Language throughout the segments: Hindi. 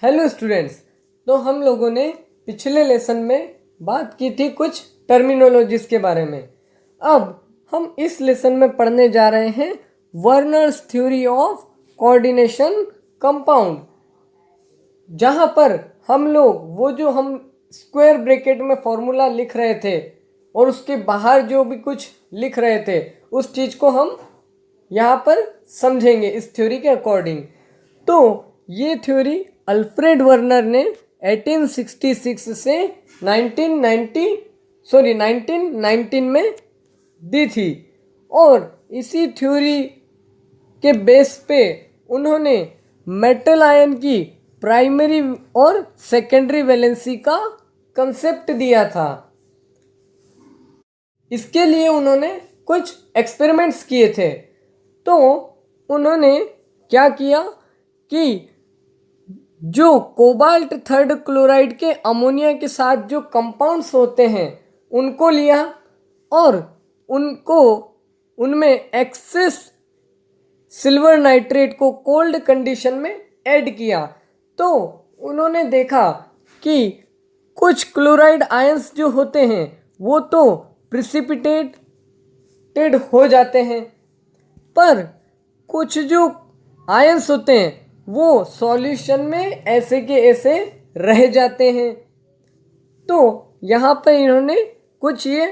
Hello students. तो हम लोगों ने पिछले लेसन में बात की थी कुछ टर्मिनोलॉजीज के बारे में। अब हम इस लेसन में पढ़ने जा रहे हैं Werner's theory of coordination compound, जहाँ पर हम लोग वो जो हम स्क्वायर ब्रैकेट में फॉर्मूला लिख रहे थे और उसके बाहर जो भी कुछ लिख रहे थे उस चीज़ को हम यहाँ पर समझेंगे इस थ्योरी के अकॉर्डिंग। तो ये थ्योरी अल्फ्रेड वर्नर ने 1866 से 1919 में दी थी और इसी थ्योरी के बेस पे उन्होंने मेटल आयन की प्राइमरी और सेकेंडरी वैलेंसी का कंसेप्ट दिया था। इसके लिए उन्होंने कुछ एक्सपेरिमेंट्स किए थे। तो उन्होंने क्या किया कि जो कोबाल्ट थर्ड क्लोराइड के अमोनिया के साथ जो कंपाउंड्स होते हैं उनको लिया और उनमें एक्सेस सिल्वर नाइट्रेट को कोल्ड कंडीशन में ऐड किया। तो उन्होंने देखा कि कुछ क्लोराइड आयंस जो होते हैं वो तो प्रिसिपिटेटेड हो जाते हैं, पर कुछ जो आयंस होते हैं वो सॉल्यूशन में ऐसे के ऐसे रह जाते हैं। तो यहाँ पर इन्होंने कुछ ये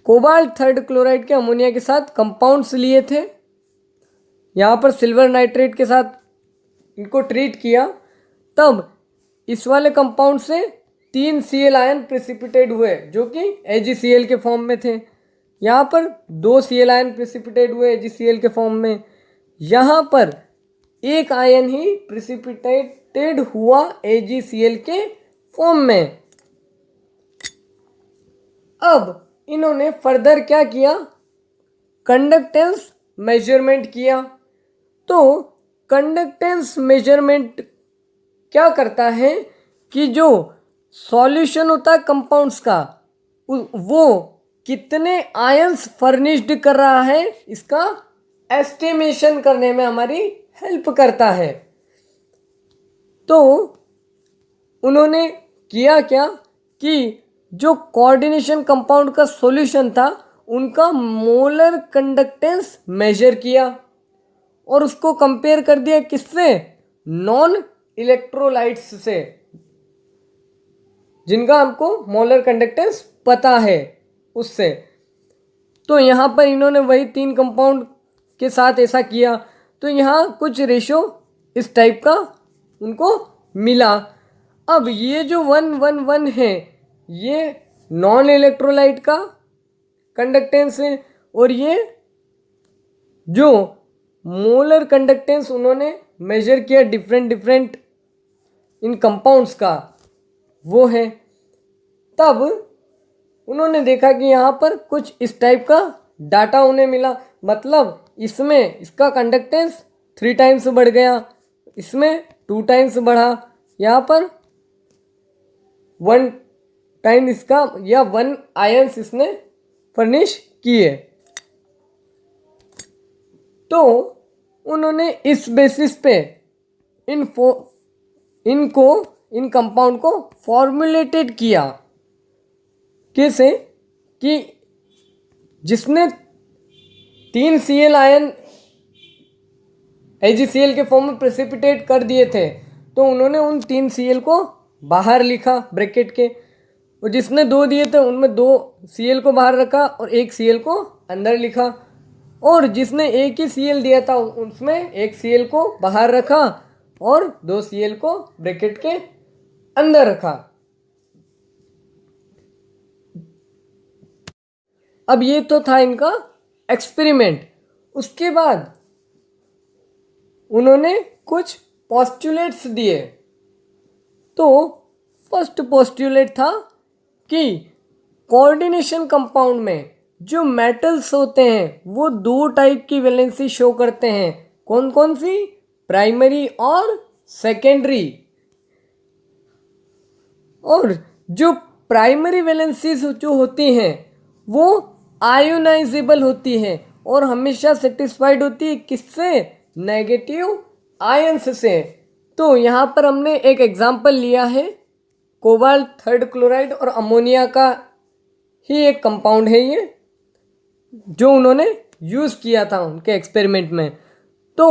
कोबाल्ट थर्ड क्लोराइड के अमोनिया के साथ कंपाउंड्स लिए थे, यहाँ पर सिल्वर नाइट्रेट के साथ इनको ट्रीट किया, तब इस वाले कंपाउंड से 3 Cl आयन प्रेसिपिटेट हुए जो कि AgCl के फॉर्म में थे। यहाँ पर 2 Cl आयन प्रेसिपिटेट हुए AgCl के फॉर्म में, यहाँ पर एक आयन ही प्रेसिपिटेटेड हुआ AgCl के फॉर्म में। अब इन्होंने फर्दर क्या किया, कंडक्टेंस मेजरमेंट किया। तो कंडक्टेंस मेजरमेंट क्या करता है कि जो सॉल्यूशन होता है कंपाउंड्स का वो कितने आयंस फर्निश्ड कर रहा है इसका एस्टिमेशन करने में हमारी हेल्प करता है। तो उन्होंने किया क्या कि जो कोऑर्डिनेशन कंपाउंड का सॉल्यूशन था उनका मोलर कंडक्टेंस मेजर किया और उसको कंपेयर कर दिया किससे, नॉन इलेक्ट्रोलाइट्स से, जिनका हमको मोलर कंडक्टेंस पता है उससे। तो यहाँ पर इन्होंने वही 3 कंपाउंड के साथ ऐसा किया। तो यहाँ कुछ रेशो इस टाइप का उनको मिला। अब ये जो 111 है ये नॉन इलेक्ट्रोलाइट का कंडक्टेंस है और ये जो मोलर कंडक्टेंस उन्होंने मेजर किया डिफरेंट इन कंपाउंड्स का वो है। तब उन्होंने देखा कि यहाँ पर कुछ इस टाइप का डाटा उन्हें मिला, मतलब इसमें इसका कंडक्टेंस 3 टाइम्स बढ़ गया, इसमें 2 टाइम्स बढ़ा, यहाँ पर 1 टाइम इसका या 1 आयंस इसने फर्निश किए। तो उन्होंने इस बेसिस पे इन कंपाउंड को फॉर्मुलेटेड किया, कैसे कि जिसने 3 Cl आयन AgCl के फॉर्म में प्रेसिपिटेट कर दिए थे तो उन्होंने उन 3 Cl को बाहर लिखा ब्रैकेट के, और जिसने 2 दिए थे उनमें 2 Cl को बाहर रखा और 1 Cl को अंदर लिखा, और जिसने एक ही Cl दिया था उसमें 1 Cl को बाहर रखा और 2 Cl को ब्रैकेट के अंदर रखा। अब ये तो था इनका एक्सपेरिमेंट। उसके बाद उन्होंने कुछ पोस्टुलेट्स दिए। तो फर्स्ट पोस्टुलेट था कि कोऑर्डिनेशन कंपाउंड में जो मेटल्स होते हैं वो 2 टाइप की वैलेंसी शो करते हैं। कौन कौन सी, प्राइमरी और सेकेंडरी। और जो प्राइमरी वैलेंसीज जो होती हैं वो आयोनाइजेबल होती है और हमेशा सेटिस्फाइड होती है किससे, नेगेटिव आयंस से। तो यहाँ पर हमने एक एग्जाम्पल लिया है कोबाल्ट थर्ड क्लोराइड और अमोनिया का ही एक कंपाउंड है ये, जो उन्होंने यूज़ किया था उनके एक्सपेरिमेंट में। तो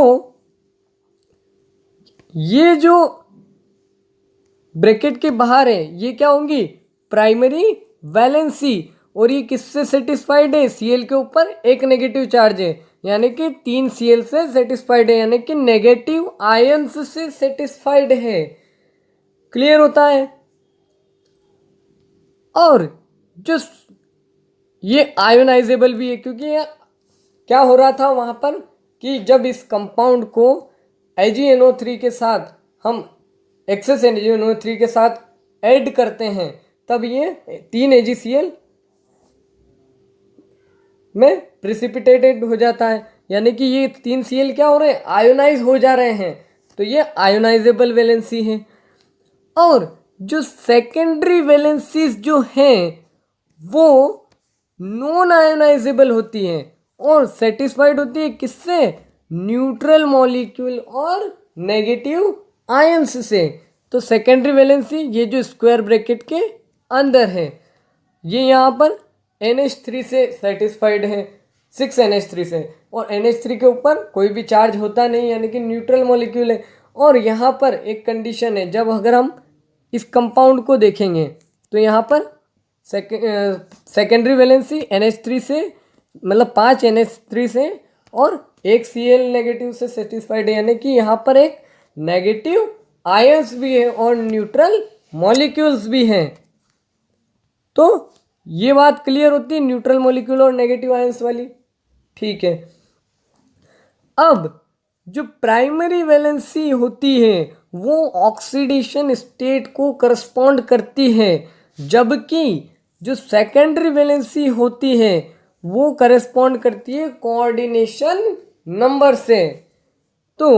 ये जो ब्रैकेट के बाहर है ये क्या होंगी, प्राइमरी वैलेंसी, और ये किससे सेटिस्फाइड है, Cl के ऊपर एक नेगेटिव चार्ज है, यानी कि 3 Cl से सेटिस्फाइड है, यानी कि नेगेटिव आयंस से सेटिस्फाइड है। क्लियर होता है। और जो ये आयोनाइजेबल भी है, क्योंकि ये क्या हो रहा था वहाँ पर कि जब इस कंपाउंड को AgNO3 के साथ हम एक्सेस AgNO3 के साथ ऐड करते हैं तब ये 3 AgCl में प्रिसिपिटेटेड हो जाता है, यानी कि ये 3 Cl क्या हो रहे हैं, आयोनाइज हो जा रहे हैं। तो ये आयोनाइजेबल वैलेंसी है। और जो सेकेंडरी वैलेंसीज जो हैं वो नॉन आयोनाइजेबल होती हैं और सेटिस्फाइड होती है किससे, न्यूट्रल मॉलिक्यूल और नेगेटिव आयंस से। तो सेकेंडरी वैलेंसी ये जो स्क्वायर ब्रैकेट के अंदर है, ये यहाँ पर NH3 से सेटिस्फाइड है, 6 NH3 से, और NH3 के ऊपर कोई भी चार्ज होता नहीं, यानी कि न्यूट्रल मॉलिक्यूल है। और यहाँ पर एक कंडीशन है, जब अगर हम इस कंपाउंड को देखेंगे तो यहाँ पर सेकेंडरी वैलेंसी NH3 से, मतलब 5 NH3 से और एक Cl नेगेटिव से सेटिस्फाइड है, यानी कि यहाँ पर एक नेगेटिव आयंस भी है और न्यूट्रल मॉलिक्यूल्स भी हैं। तो ये बात क्लियर होती है न्यूट्रल मॉलिक्यूल और नेगेटिव आयंस वाली। ठीक है। अब जो प्राइमरी वैलेंसी होती है वो ऑक्सीडेशन स्टेट को करस्पॉन्ड करती है, जबकि जो सेकेंडरी वैलेंसी होती है वो करस्पॉन्ड करती है कोऑर्डिनेशन नंबर से। तो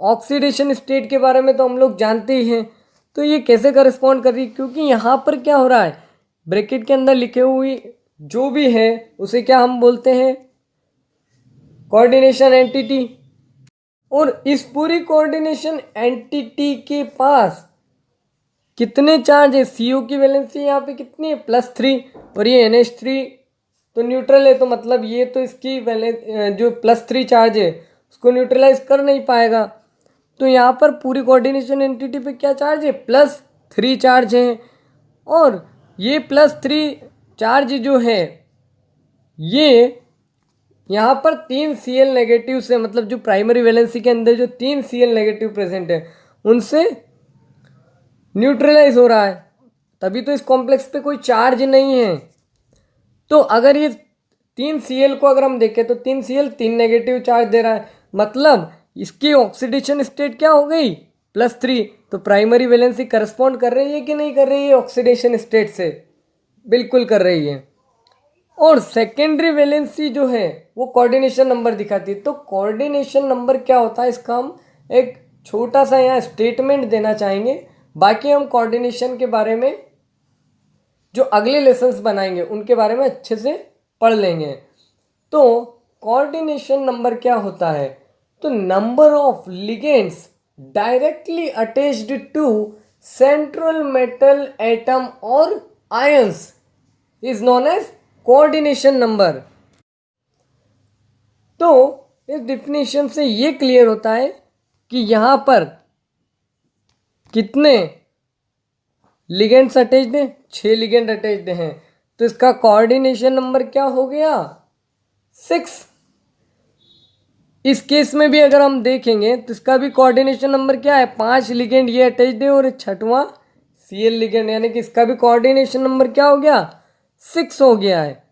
ऑक्सीडेशन स्टेट के बारे में तो हम लोग जानते ही हैं। तो ये कैसे करस्पॉन्ड कर रही है, क्योंकि यहाँ पर क्या हो रहा है, ब्रैकेट के अंदर लिखे हुई जो भी है उसे क्या हम बोलते हैं, कोऑर्डिनेशन एंटिटी। और इस पूरी कोऑर्डिनेशन एंटिटी के पास कितने चार्ज है, CO की वैलेंसी यहाँ पे कितनी है, +3, और ये NH3 तो न्यूट्रल है, तो मतलब ये तो इसकी जो +3 चार्ज है उसको न्यूट्रलाइज कर नहीं पाएगा। तो यहाँ पर पूरी कोऑर्डिनेशन एंटिटी पे क्या चार्ज है, +3 चार्ज है। और ये +3 चार्ज जो है ये यहाँ पर 3 Cl नेगेटिव से, मतलब जो प्राइमरी वैलेंसी के अंदर जो 3 Cl नेगेटिव प्रेजेंट है उनसे न्यूट्रलाइज हो रहा है, तभी तो इस कॉम्प्लेक्स पे कोई चार्ज नहीं है। तो अगर ये 3 Cl को अगर हम देखें तो 3 Cl 3 नेगेटिव चार्ज दे रहा है, मतलब इसकी ऑक्सीडेशन स्टेट क्या हो गई, +3। तो प्राइमरी वैलेंसी करस्पॉन्ड कर रही है कि नहीं कर रही है ऑक्सीडेशन स्टेट से, बिल्कुल कर रही है। और सेकेंडरी वैलेंसी जो है वो कोऑर्डिनेशन नंबर दिखाती है। तो कोऑर्डिनेशन नंबर क्या होता है, इसका हम एक छोटा सा यहाँ स्टेटमेंट देना चाहेंगे, बाकी हम कोऑर्डिनेशन के बारे में जो अगले लेसन्स बनाएंगे उनके बारे में अच्छे से पढ़ लेंगे। तो कोऑर्डिनेशन नंबर क्या होता है, तो number of ligands directly attached to central metal atom और ions is known as coordination number. तो इस डिफिनेशन से ये क्लियर होता है कि यहाँ पर कितने लिगेंड्स अटैच्ड हैं, 6 लिगेंड अटैच्ड हैं। तो इसका कोऑर्डिनेशन नंबर क्या हो गया, 6। इस केस में भी अगर हम देखेंगे तो इसका भी कोऑर्डिनेशन नंबर क्या है, 5 लिगेंड ये अटैच्ड है और 6वां Cl लिगेंड, यानी कि इसका भी कोऑर्डिनेशन नंबर क्या हो गया, 6 हो गया है।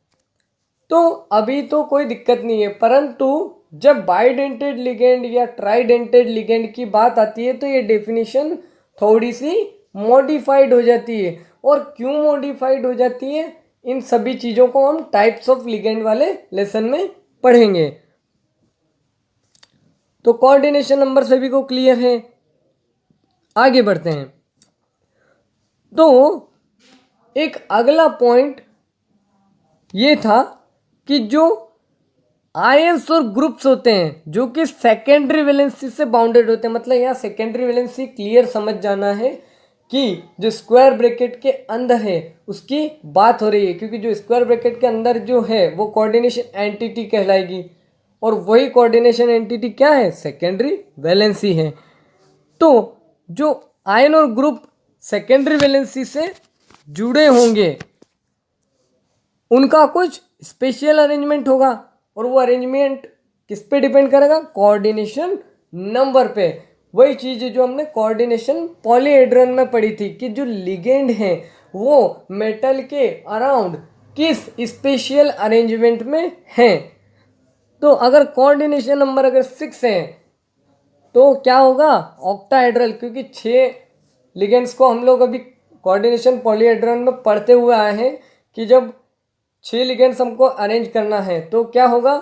तो अभी तो कोई दिक्कत नहीं है, परंतु जब बाइडेंटेड लिगेंड या ट्राइडेंटेड लिगेंड की बात आती है तो ये डेफिनेशन थोड़ी सी मॉडिफाइड हो जाती है। और क्यों मॉडिफाइड हो जाती है, इन सभी चीज़ों को हम टाइप्स ऑफ लिगेंड वाले लेसन में पढ़ेंगे। तो कोऑर्डिनेशन नंबर सभी को क्लियर है, आगे बढ़ते हैं। तो एक अगला पॉइंट ये था कि जो आयंस और ग्रुप्स होते हैं जो कि सेकेंडरी वैलेंसी से बाउंडेड होते हैं। मतलब यहाँ सेकेंडरी वैलेंसी क्लियर समझ जाना है कि जो स्क्वायर ब्रैकेट के अंदर है उसकी बात हो रही है, क्योंकि जो स्क्वायर ब्रैकेट के अंदर जो है वो कोऑर्डिनेशन एंटिटी कहलाएगी और वही कोऑर्डिनेशन एंटिटी क्या है, सेकेंडरी वैलेंसी है। तो जो आयन और ग्रुप सेकेंडरी वैलेंसी से जुड़े होंगे उनका कुछ स्पेशल अरेंजमेंट होगा और वो अरेंजमेंट किस पे डिपेंड करेगा, कोऑर्डिनेशन नंबर पे। वही चीज़ है जो हमने कोऑर्डिनेशन पॉलीहेड्रन में पढ़ी थी कि जो लिगेंड हैं वो मेटल के अराउंड किस स्पेशल अरेंजमेंट में हैं। तो अगर कोऑर्डिनेशन नंबर अगर 6 है तो क्या होगा, ऑक्टाहेड्रल, क्योंकि 6 लिगेंड्स को हम लोग अभी कोऑर्डिनेशन पॉलीहेड्रन में पढ़ते हुए आए हैं कि जब 6 लिगेंड्स हमको अरेंज करना है तो क्या होगा,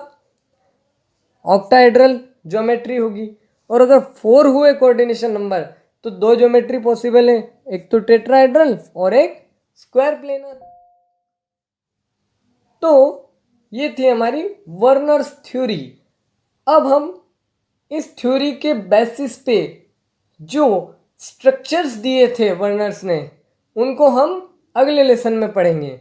ऑक्टाहेड्रल ज्योमेट्री होगी। और अगर 4 हुए कोऑर्डिनेशन नंबर तो 2 ज्योमेट्री पॉसिबल है, एक तो टेट्राहेड्रल और एक स्क्वायर प्लेनर। तो ये थी हमारी वर्नर्स थ्योरी। अब हम इस थ्योरी के बेसिस पे जो स्ट्रक्चर्स दिए थे वर्नर्स ने उनको हम अगले लेसन में पढ़ेंगे।